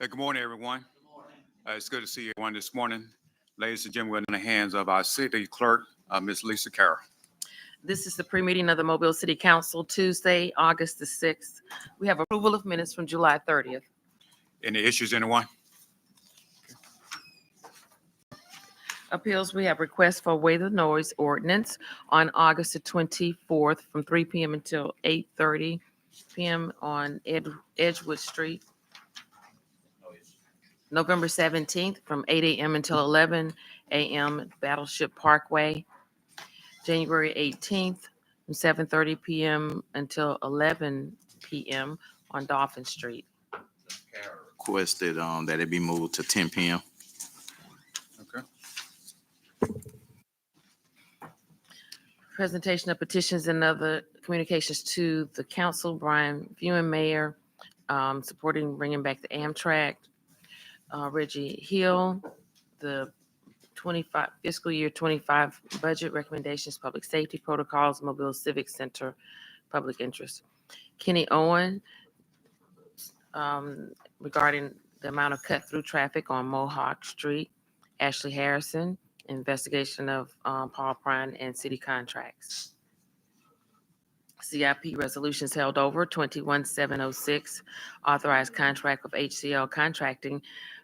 Good morning, everyone. It's good to see everyone this morning. Ladies and gentlemen, we're in the hands of our city clerk, Ms. Lisa Carroll. This is the pre-meeting of the Mobile City Council, Tuesday, August the 6th. We have approval of minutes from July 30th. Any issues, anyone? Appeals, we have requests for waive the noise ordinance on August the 24th from 3 p.m. until 8:30 p.m. on Edgewood Street. November 17th from 8 a.m. until 11 a.m. Battleship Parkway. January 18th from 7:30 p.m. until 11 p.m. on Dolphin Street. Requested that it be moved to 10 p.m. Okay. Presentation of petitions and other communications to the council. Brian Fewen, Mayor, supporting bringing back the Amtrak. Reggie Hill, the 25 fiscal year 25 budget recommendations, public safety protocols, Mobile Civic Center, public interest. Kenny Owen, regarding the amount of cut-through traffic on Mohawk Street. Ashley Harrison, investigation of Paul Prine and city contracts. CIP resolutions held over. 21706, authorized contract with HCL Contracting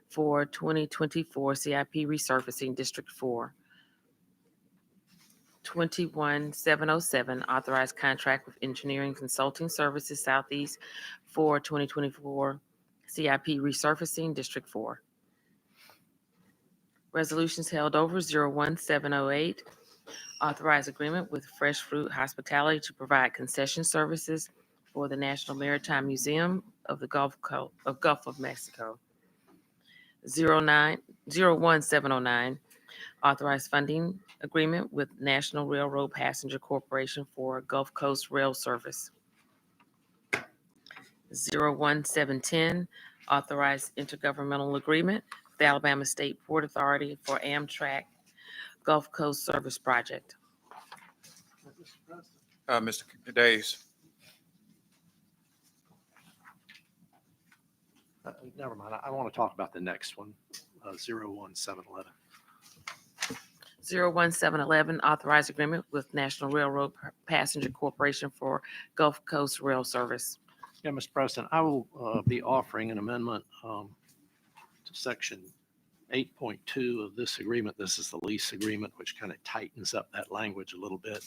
for 2024 CIP resurfacing District 4. 21707, authorized contract with Engineering Consulting Services Southeast for 2024 CIP resurfacing District 4. Resolutions held over. 01708, authorized agreement with Fresh Fruit Hospitality to provide concession services for the National Maritime Museum of the Gulf of Mexico. 01709, authorized funding agreement with National Railroad Passenger Corporation for Gulf Coast Rail Service. 01710, authorized intergovernmental agreement with the Alabama State Port Authority for Amtrak Gulf Coast Service Project. Mr. Days. Never mind. I want to talk about the next one, 01711. 01711, authorized agreement with National Railroad Passenger Corporation for Gulf Coast Rail Service. Yeah, Mr. President, I will be offering an amendment to section 8.2 of this agreement. This is the lease agreement, which kind of tightens up that language a little bit.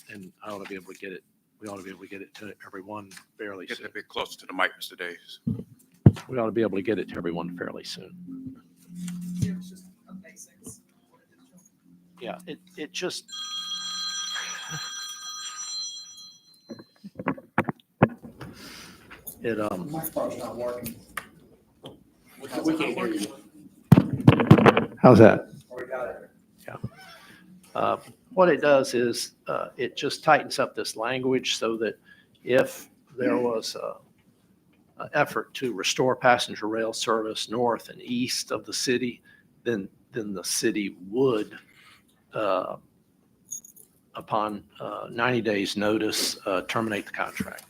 And I ought to be able to get it. We ought to be able to get it to everyone fairly Get soon. a bit closer to the mic, Mr. Days. We ought to be able to get it to everyone fairly soon. Yeah, it just. My phone's not working. We can't hear you. How's that? We got it. What it does is it just tightens up this language so that if there was an effort to restore passenger rail service north and east of the city, then the city would, upon 90 days notice, terminate the contract.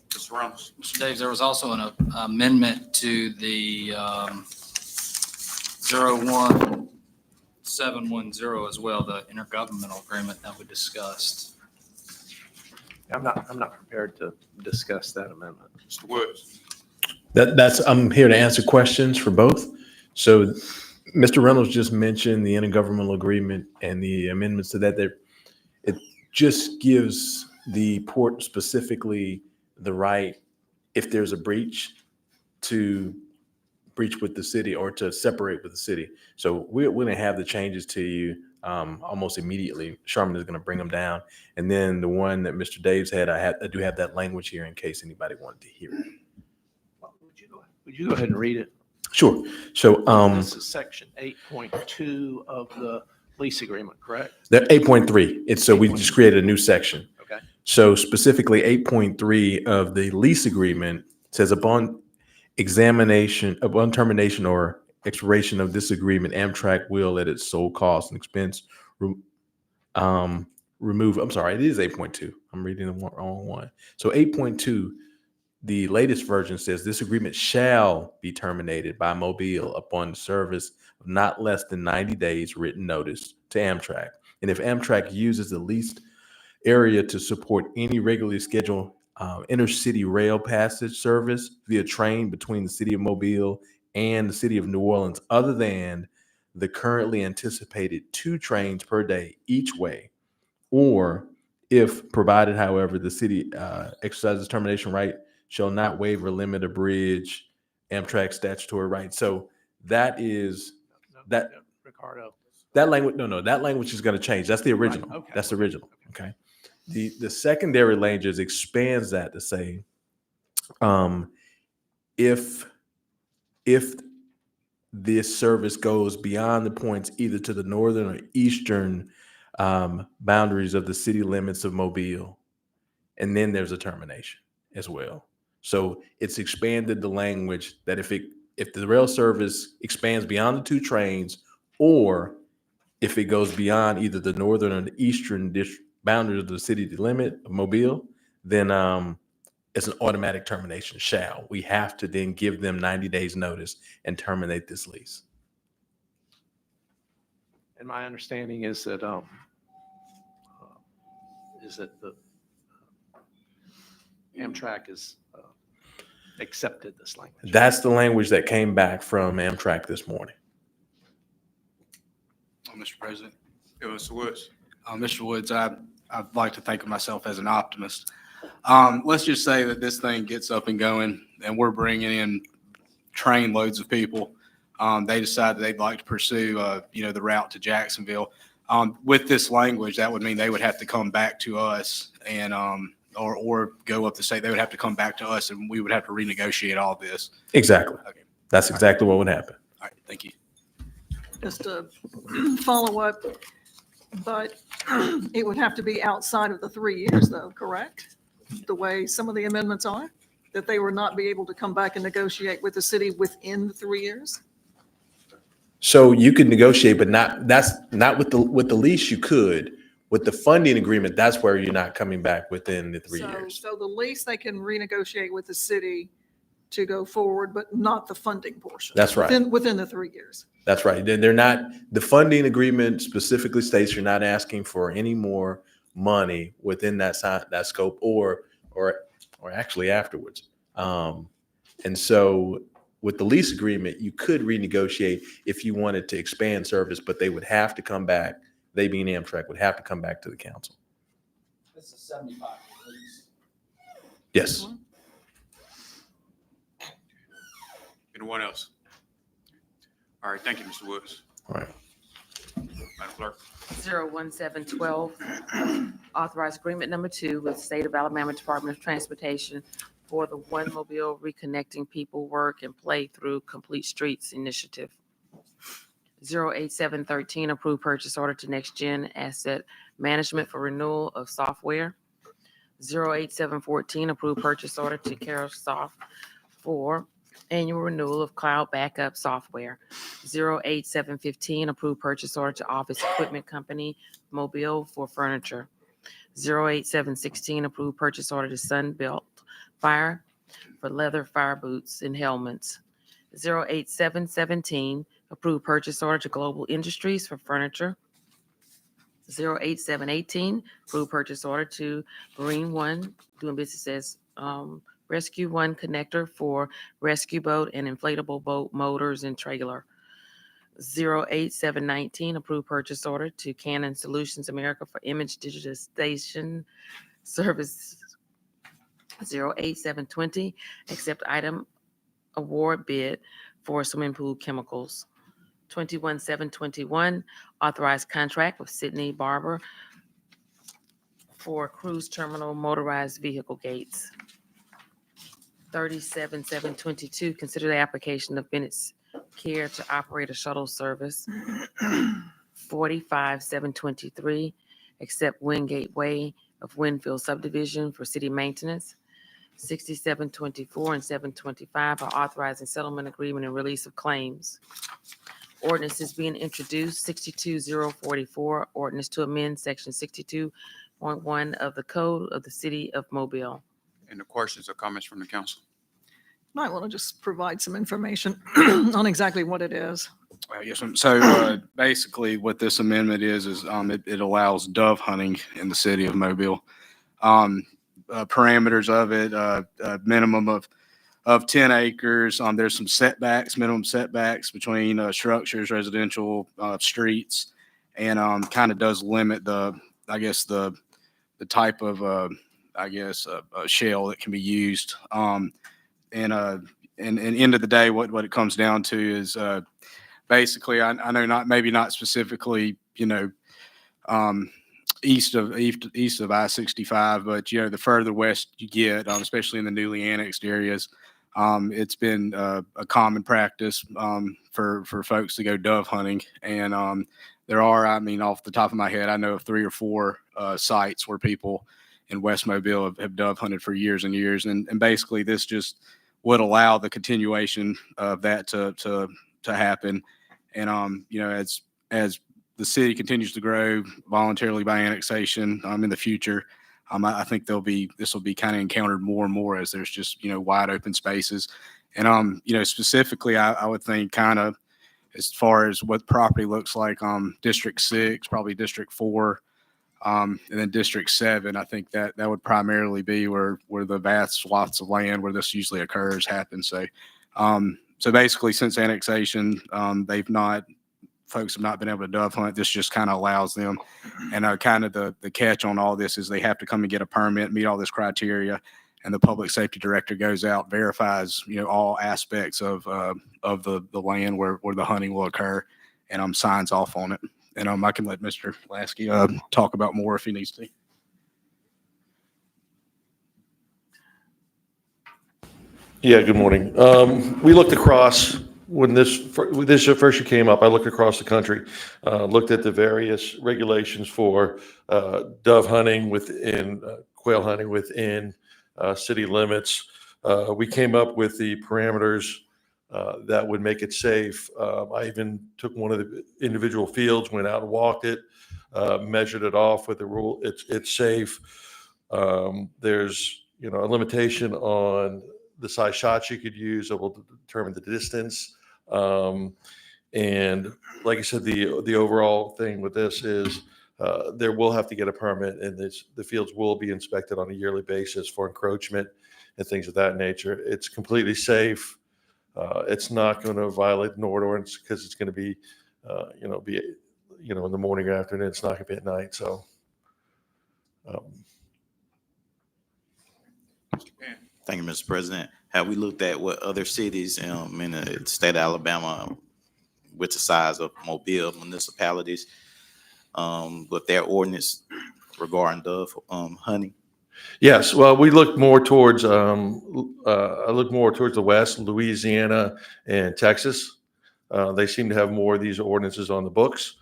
Mr. Reynolds. Mr. Davis, there was also an amendment to the 01710 as well, the intergovernmental agreement that we discussed. I'm not prepared to discuss that amendment. Mr. Woods. I'm here to answer questions for both. So Mr. Reynolds just mentioned the intergovernmental agreement and the amendments to that. It just gives the port specifically the right, if there's a breach, to breach with the city or to separate with the city. So we're going to have the changes to you almost immediately. Sharman is going to bring them down. And then the one that Mr. Daves had, I do have that language here in case anybody wanted to hear it. Would you go ahead and read it? Sure. So This is section 8.2 of the lease agreement, correct? that 8.3. It's so we just created a new section. Okay. So specifically 8.3 of the lease agreement says upon termination or expiration of this agreement, Amtrak will at its sole cost and expense remove, I'm sorry, it is 8.2. I'm reading the wrong one. So 8.2 The latest version says this agreement shall be terminated by Mobile upon the service of not less than 90 days written notice to Amtrak. And if Amtrak uses the leased area to support any regularly scheduled intercity rail passage service via train between the city of Mobile and the city of New Orleans, other than the currently anticipated 2 trains per day each way, or if provided, however, the city exercises termination right, shall not waive or limit a bridge Amtrak statutory right. So that is that Ricardo. that language. No, that language is going to change. That's the original. okay. That's the original. Okay. The secondary language expands that to say, if this service goes beyond the points either to the northern or eastern boundaries of the city limits of Mobile, and then there's a termination as well. So it's expanded the language that if the rail service expands beyond the 2 trains, or if it goes beyond either the northern or the eastern boundaries of the city limit of Mobile, then it's an automatic termination. We have to then give them 90 days notice and terminate this lease. And my understanding is that the Amtrak is accepted this language. That's the language that came back from Amtrak this morning. Mr. President. Yeah, Mr. Woods. Mr. Woods, I'd like to think of myself as an optimist. Let's just say that this thing gets up and going and we're bringing in train loads of people. They decide that they'd like to pursue, the route to Jacksonville. With this language, that would mean they would have to come back to us and, or go up the state. They would have to come back to us and we would have to renegotiate all this. Exactly. Okay. That's exactly what would happen. All right. Thank you. Just to follow up, but it would have to be outside of the 3 years though, correct? The way some of the amendments are, that they would not be able to come back and negotiate with the city within the 3 years? So you could negotiate, but that's not with the lease. You could with the funding agreement. That's where you're not coming back within the 3 years. So the lease, they can renegotiate with the city to go forward, but not the funding portion. That's right. Within the 3 years. That's right. They're not, the funding agreement specifically states you're not asking for any more money within that scope or actually afterwards. And so with the lease agreement, you could renegotiate if you wanted to expand service, but they would have to come back. They being Amtrak would have to come back to the council. This is 75 lease. Yes. Anyone else? All right, thank you, Mr. Woods. All right. Madam Clerk. 01712, authorize agreement number 2 with State of Alabama Department of Transportation for the One Mobile Reconnecting People Work and Play Through Complete Streets Initiative. 08713, approved purchase order to Next Gen Asset Management for renewal of software. 08714, approved purchase order to Carosoft for annual renewal of cloud backup software. 08715, approved purchase order to Office Equipment Company Mobile for furniture. 08716, approved purchase order to Sunbelt Fire for leather fire boots and helmets. 08717, approved purchase order to Global Industries for furniture. 08718, approved purchase order to Marine One, doing business as Rescue One Connector for rescue boat and inflatable boat motors and trailer. 08719, approved purchase order to Canon Solutions America for image digitization service. 08720, accept item award bid for swimming pool chemicals. 21721, authorized contract with Sydney Barber for cruise terminal motorized vehicle gates. 37722, consider the application of Bennett's Care to operate a shuttle service. 45723, accept Wingate Way of Winfield subdivision for city maintenance. 6724 and 725 are authorizing settlement agreement and release of claims. Ordinance is being introduced, 62044, ordinance to amend section 62.1 of the Code of the City of Mobile. Any questions or comments from the council? Might want to just provide some information on exactly what it is. Yes, ma'am. So basically what this amendment is it allows dove hunting in the city of Mobile. Parameters of it, a minimum of 10 acres. There's some setbacks, minimum setbacks between structures, residential, streets, and kind of does limit the type of, shell that can be used. And end of the day, what it comes down to is basically, I know maybe not specifically, east of I-65, but the further west you get, especially in the newly annexed areas, it's been a common practice for folks to go dove hunting. And there are, off the top of my head, I know of 3 or 4 sites where people in West Mobile have dove hunted for years and years. And basically this just would allow the continuation of that to happen. And, as the city continues to grow voluntarily by annexation in the future, I think this will be kind of encountered more and more as there's just, wide open spaces. And, specifically, I would think kind of as far as what property looks like, District 6, probably District 4, and then District 7, I think that would primarily be where the vast swaths of land where this usually occurs happen. So, so basically, since annexation, folks have not been able to dove hunt. This just kind of allows them. And kind of the catch on all this is they have to come and get a permit, meet all this criteria, and the public safety director goes out, verifies all aspects of the land where the hunting will occur, and signs off on it. And I can let Mr. Lasky talk about more if he needs to. Yeah, good morning. We looked across when this first year came up. I looked across the country, looked at the various regulations for dove hunting within quail hunting within city limits. We came up with the parameters that would make it safe. I even took one of the individual fields, went out and walked it, measured it off with the rule. It's safe. There's a limitation on the size shots you could use that will determine the distance. And like I said, the overall thing with this is there will have to get a permit, and the fields will be inspected on a yearly basis for encroachment and things of that nature. It's completely safe. It's not going to violate the ordinance because it's going to be, in the morning or afternoon. It's not going to be at night. So. Thank you, Mr. President. Have we looked at what other cities in the state of Alabama with the size of Mobile municipalities, with their ordinance regarding dove hunting? Yes, well, we look more towards I look more towards the west, Louisiana and Texas. They seem to have more of these ordinances on the books,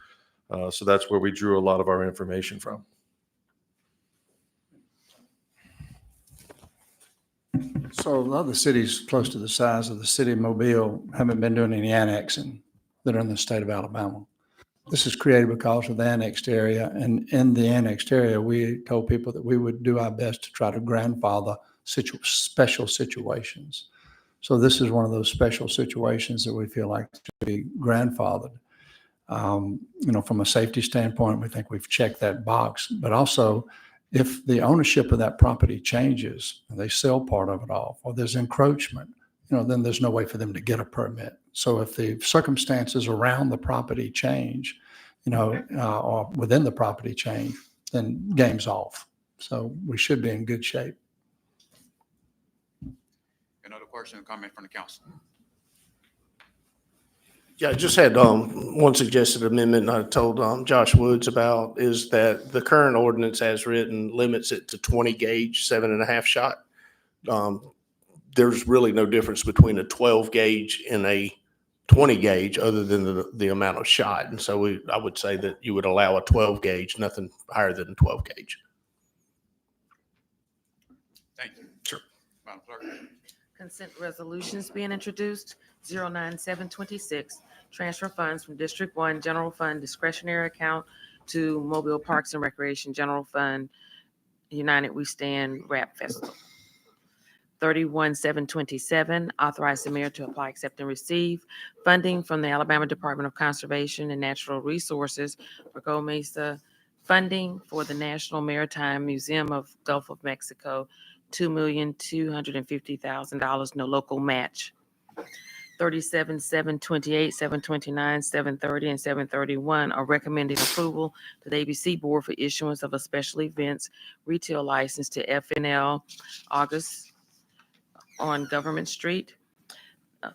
so that's where we drew a lot of our information from. So the other cities close to the size of the city of Mobile haven't been doing any annexing that are in the state of Alabama. This is created because of the annexed area. And in the annexed area, we told people that we would do our best to try to grandfather special situations. So this is one of those special situations that we feel like to be grandfathered. From a safety standpoint, we think we've checked that box, but also if the ownership of that property changes and they sell part of it off, or there's encroachment, then there's no way for them to get a permit. So if the circumstances around the property change, or within the property change, then game's off. So we should be in good shape. Another question or comment from the council? Yeah, I just had one suggested amendment I told Josh Woods about is that the current ordinance as written limits it to 20 gauge, 7.5 shot. There's really no difference between a 12 gauge and a 20 gauge other than the amount of shot. And so I would say that you would allow a 12 gauge, nothing higher than a 12 gauge. Thank you. Sure. Madam Clerk. Consent resolutions being introduced, 09726, transfer funds from District 1 General Fund discretionary account to Mobile Parks and Recreation General Fund, United We Stand Rap Festival. 31,727, authorize the mayor to apply, accept, and receive funding from the Alabama Department of Conservation and Natural Resources for Gold Mesa funding for the National Maritime Museum of Gulf of Mexico, $2,250,000, no local match. 37,728, 729, 730, and 731 are recommending approval to the ABC Board for issuance of a special events retail license to FNL August on Government Street,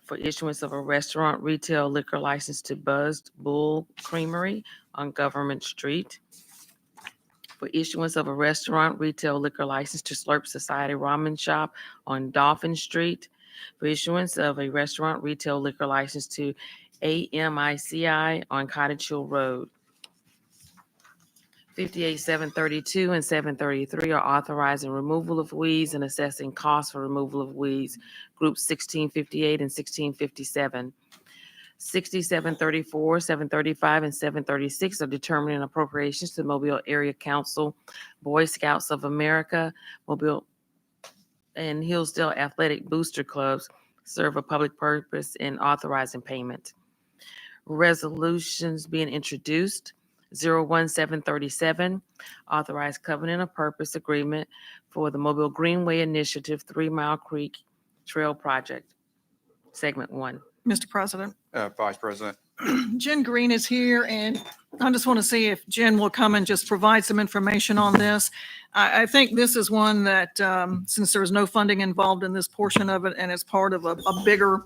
for issuance of a restaurant retail liquor license to Buzzed Bull Creamery on Government Street, for issuance of a restaurant retail liquor license to Slurp Society Ramen Shop on Dolphin Street, for issuance of a restaurant retail liquor license to AMICI on Cottage Hill Road. 58,732 and 733 are authorizing removal of weeds and assessing costs for removal of weeds, groups 1658 and 1657. 6734, 735, and 736 are determining appropriations to Mobile Area Council, Boy Scouts of America, Mobile and Hillsdale Athletic Booster Clubs serve a public purpose in authorizing payment. Resolutions being introduced. 01737, authorized covenant of purpose agreement for the Mobile Greenway Initiative 3 Mile Creek Trail Project, Segment 1. Mr. President, Vice President. Jen Green is here, and I just want to see if Jen will come and just provide some information on this. I think this is one that, since there was no funding involved in this portion of it, and it's part of a bigger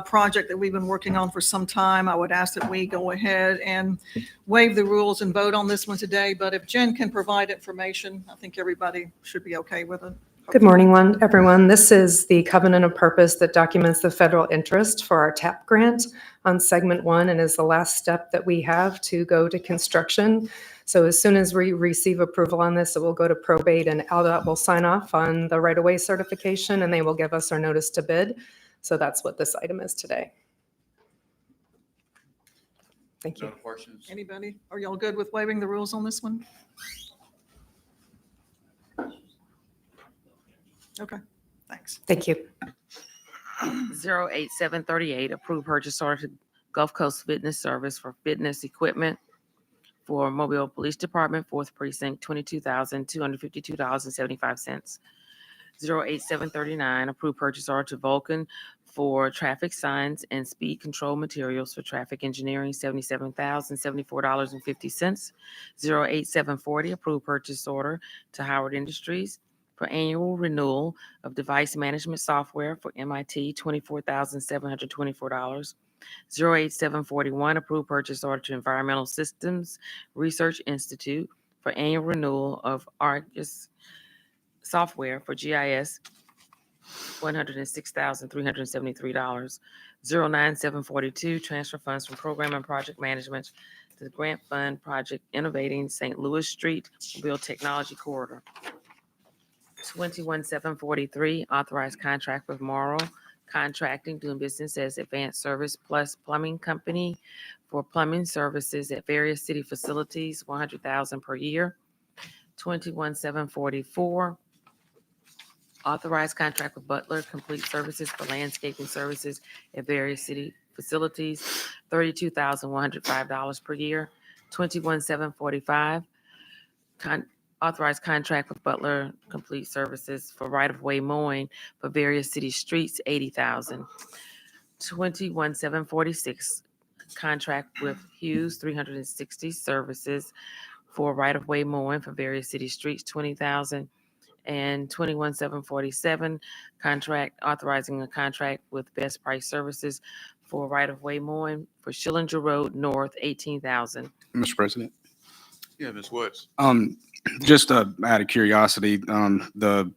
project that we've been working on for some time, I would ask that we go ahead and waive the rules and vote on this one today. But if Jen can provide information, I think everybody should be okay with it. Good morning, everyone. This is the covenant of purpose that documents the federal interest for our TAP grant on segment 1 and is the last step that we have to go to construction. So as soon as we receive approval on this, it will go to probate and ALDOT will sign off on the right-of-way certification and they will give us our notice to bid. So that's what this item is today. Thank you. No questions? Anybody? Are y'all good with waiving the rules on this one? Okay, thanks. Thank you. 08738, approved purchase order to Gulf Coast Fitness Service for fitness equipment for Mobile Police Department, 4th Precinct, $22,252.75. 08739, approved purchase order to Vulcan for traffic signs and speed control materials for traffic engineering, $77,074.50. 08740, approved purchase order to Howard Industries for annual renewal of device management software for MIT, $24,724. 08741, approved purchase order to Environmental Systems Research Institute for annual renewal of ARGIS software for GIS, $106,373. 09742, transfer funds from Program and Project Management to the Grant Fund Project Innovating St. Louis Street Mobile Technology Corridor. 21743, authorized contract with Morrow Contracting, doing business as Advanced Service Plus Plumbing Company for plumbing services at various city facilities, $100,000 per year. 21744, authorized contract with Butler Complete Services for landscaping services at various city facilities, $32,105 per year. 21745, authorized contract with Butler Complete Services for right-of-way mowing for various city streets, $80,000. 21746, contract with Hughes 360 Services for right-of-way mowing for various city streets, $20,000. And 21747, contract authorizing a contract with Best Price Services for right-of-way mowing for Schillinger Road North, $18,000. Mr. President. Yeah, Ms. Woods. Just out of curiosity, the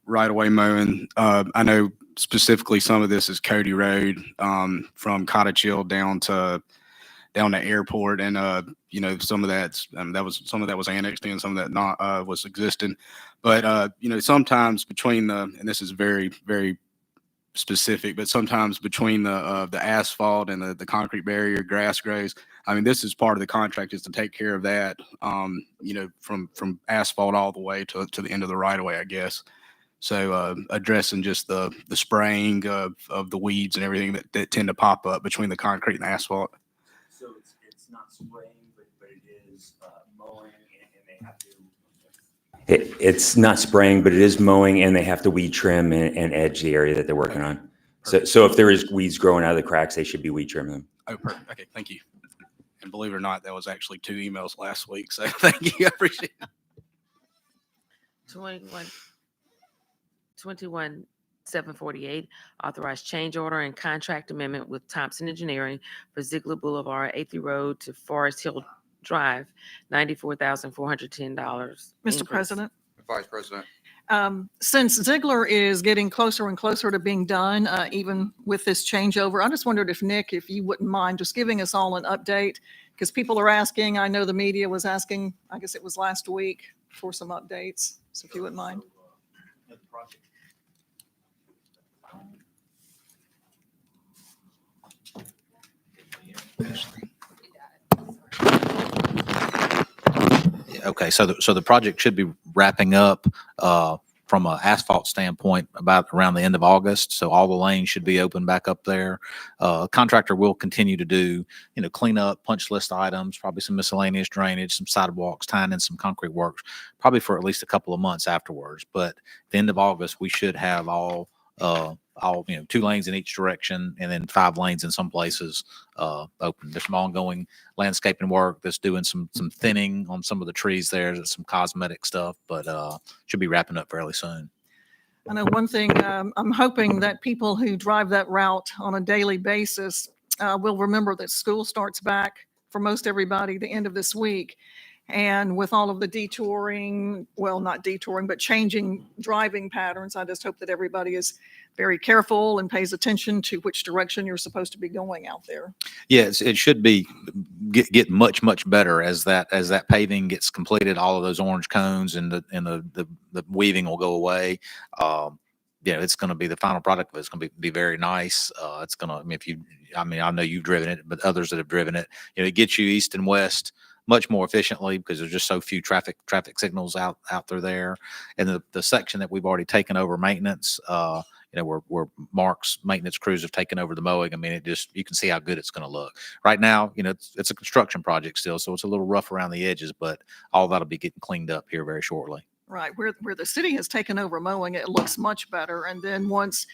right-of-way mowing, I know specifically some of this is Cody Road, from Cottage Hill down to airport, and some of that was annexed in, some of that not was existing, but sometimes between and this is very, very specific, but sometimes between the asphalt and the concrete barrier, grass grows. I mean, this is part of the contract, is to take care of that, from asphalt all the way to the end of the right of way, I guess. So addressing just the spraying of the weeds and everything that tend to pop up between the concrete and asphalt. So it's not spraying, but it is mowing and they have to. It's not spraying, but it is mowing and they have to weed trim and edge the area that they're working on. So if there is weeds growing out of the cracks, they should be weed trimming them. Oh, perfect. Okay, thank you. And believe it or not, that was actually 2 emails last week. So thank you. I appreciate it. 748, authorized change order and contract amendment with Thompson Engineering for Ziegler Boulevard, 8th Road to Forest Hill Drive, $94,410. Mr. President, Vice President. since Ziegler is getting closer and closer to being done, even with this changeover, I just wondered if Nick, if you wouldn't mind just giving us all an update, because people are asking, I know the media was asking, I guess it was last week, for some updates. So if you wouldn't mind. Okay, so the project should be wrapping up from an asphalt standpoint about around the end of August. So all the lanes should be open back up there. Contractor will continue to do, clean up, punch list items, probably some miscellaneous drainage, some sidewalks, tying in some concrete works, probably for at least a couple of months afterwards. But at the end of August, we should have all 2 lanes in each direction and then 5 lanes in some places open. There's some ongoing landscaping work that's doing some thinning on some of the trees there. There's some cosmetic stuff, but should be wrapping up fairly soon. I know one thing, I'm hoping that people who drive that route on a daily basis will remember that school starts back for most everybody the end of this week. And with all of the detouring, well, not detouring, but changing driving patterns, I just hope that everybody is very careful and pays attention to which direction you're supposed to be going out there. Yes, it should be get much better as that paving gets completed. All of those orange cones and the weaving will go away. It's going to be the final product of it. It's going to be very nice. It's going to, I know you've driven it, but others that have driven it, it gets you east and west much more efficiently because there's just so few traffic signals out there. And the section that we've already taken over maintenance, where Mark's maintenance crews have taken over the mowing. You can see how good it's going to look. Right now, it's a construction project still, so it's a little rough around the edges, but all that'll be getting cleaned up here very shortly. Right, where the city has taken over mowing, it looks much better. And then once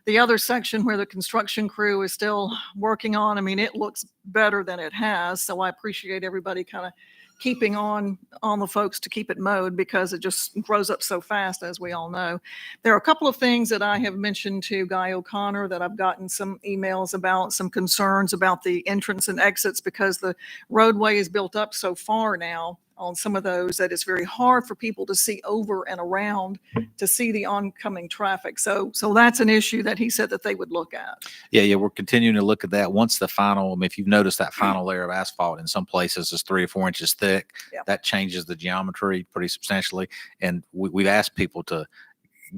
the other section where the construction crew is still working on, it looks better than it has. So I appreciate everybody kind of keeping on the folks to keep it mowed because it just grows up so fast, as we all know. There are a couple of things that I have mentioned to Guy O'Connor that I've gotten some emails about, some concerns about the entrance and exits because the roadway is built up so far now on some of those that it's very hard for people to see over and around to see the oncoming traffic. So that's an issue that he said that they would look at. Yeah, we're continuing to look at that. Once the final, if you've noticed that final layer of asphalt in some places is 3 or 4 inches thick, that changes the geometry pretty substantially. And we've asked people to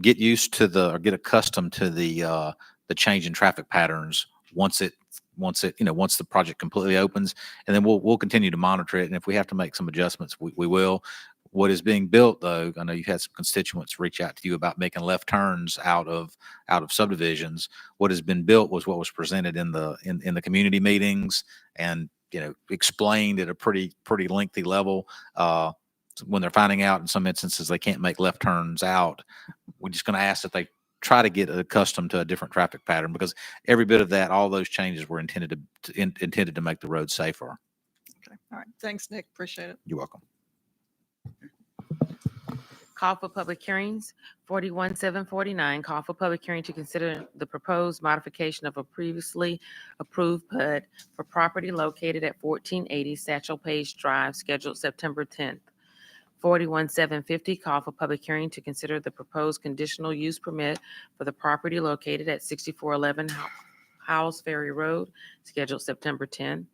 get used to get accustomed to the change in traffic patterns once the project completely opens, and then we'll continue to monitor it. And if we have to make some adjustments, we will. What is being built, though, I know you had some constituents reach out to you about making left turns out of subdivisions. What has been built was what was presented in the community meetings and explained at a pretty lengthy level. When they're finding out in some instances they can't make left turns out, we're just going to ask that they try to get accustomed to a different traffic pattern because every bit of that, all those changes were intended to make the road safer. Okay. All right. Thanks, Nick. Appreciate it. You're welcome. Call for public hearings. 41749, call for public hearing to consider the proposed modification of a previously approved PUD for property located at 1480 Satchel Page Drive, scheduled September 10th. 41750, call for public hearing to consider the proposed conditional use permit for the property located at 6411 Howells Ferry Road, scheduled September 10th.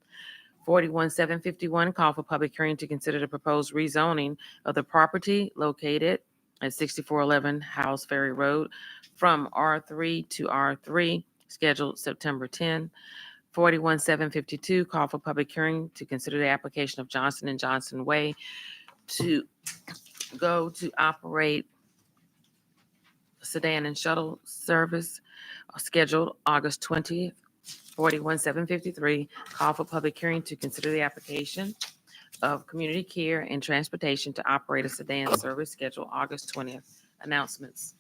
41751, call for public hearing to consider the proposed rezoning of the property located at 6411 Howells Ferry Road from R3 to R3, scheduled September 10. 41752, call for public hearing to consider the application of Johnson & Johnson Way to go to operate sedan and shuttle service scheduled August 20th, 41-753. Call for public hearing to consider the application of Community Care and Transportation to operate a sedan service scheduled August 20th. Announcements.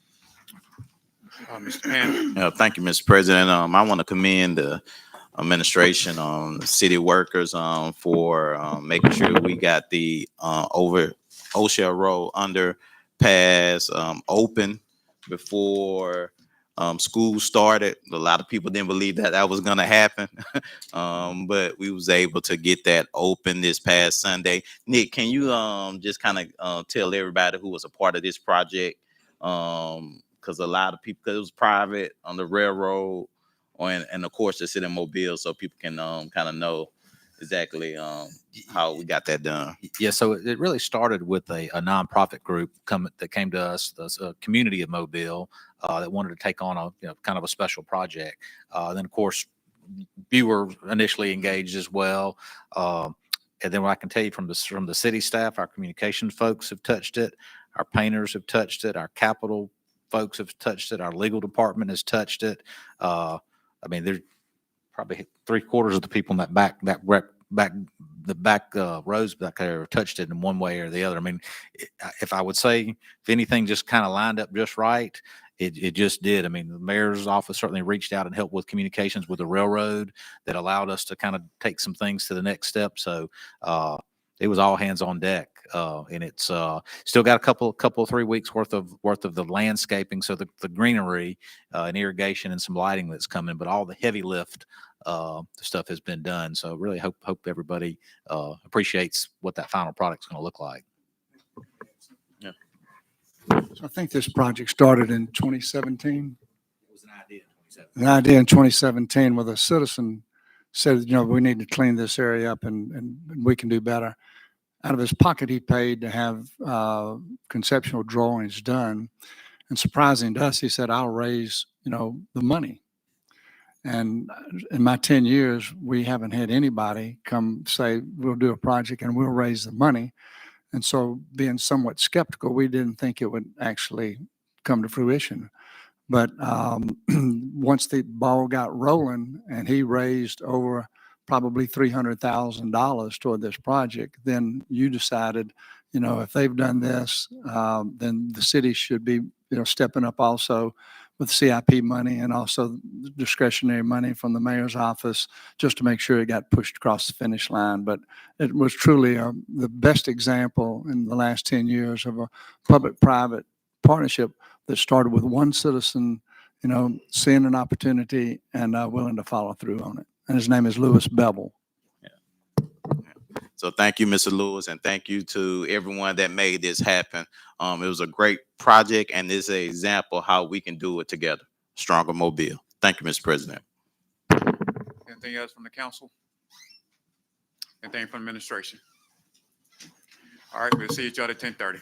Mr. Pan. Thank you, Mr. President. I want to commend the administration, city workers, for making sure we got the over O'Shell Road underpass open before school started. A lot of people didn't believe that that was going to happen, but we was able to get that open this past Sunday. Nick, can you just kind of tell everybody who was a part of this project? Because a lot of people, because it was private on the railroad, and of course the city of Mobile, so people can kind of know exactly how we got that done. Yeah, so it really started with a nonprofit group that came to us, the community of Mobile, that wanted to take on a kind of a special project. Then of course we were initially engaged as well. And then what I can tell you from the city staff, our communications folks have touched it, our painters have touched it, our capital folks have touched it, our legal department has touched it. I mean, there's probably 3/4 of the people in that back rows back there touched it in one way or the other. I mean, if I would say, if anything just kind of lined up just right, it just did. I mean, the mayor's office certainly reached out and helped with communications with the railroad that allowed us to kind of take some things to the next step. So it was all hands on deck, and it's still got a couple 3 weeks worth of the landscaping, so the greenery and irrigation and some lighting that's coming, but all the heavy lift stuff has been done. So really hope everybody appreciates what that final product's going to look like. Yeah. So I think this project started in 2017. It was an idea in 2017. An idea in 2017 with a citizen said, we need to clean this area up and we can do better. Out of his pocket, he paid to have conceptual drawings done. And surprising to us, he said, I'll raise, the money. And in my 10 years, we haven't had anybody come say, we'll do a project and we'll raise the money. And so being somewhat skeptical, we didn't think it would actually come to fruition. But once the ball got rolling and he raised over probably $300,000 toward this project, then you decided, if they've done this, then the city should be, stepping up also with CIP money and also discretionary money from the mayor's office just to make sure it got pushed across the finish line. But it was truly the best example in the last 10 years of a public-private partnership that started with one citizen, seeing an opportunity and willing to follow through on it. And his name is Lewis Bevel. So thank you, Mr. Lewis, and thank you to everyone that made this happen. It was a great project, and this is an example how we can do it together. Stronger Mobile. Thank you, Mr. President. Anything else from the council? Anything from administration? All right, we'll see each other at 10:30.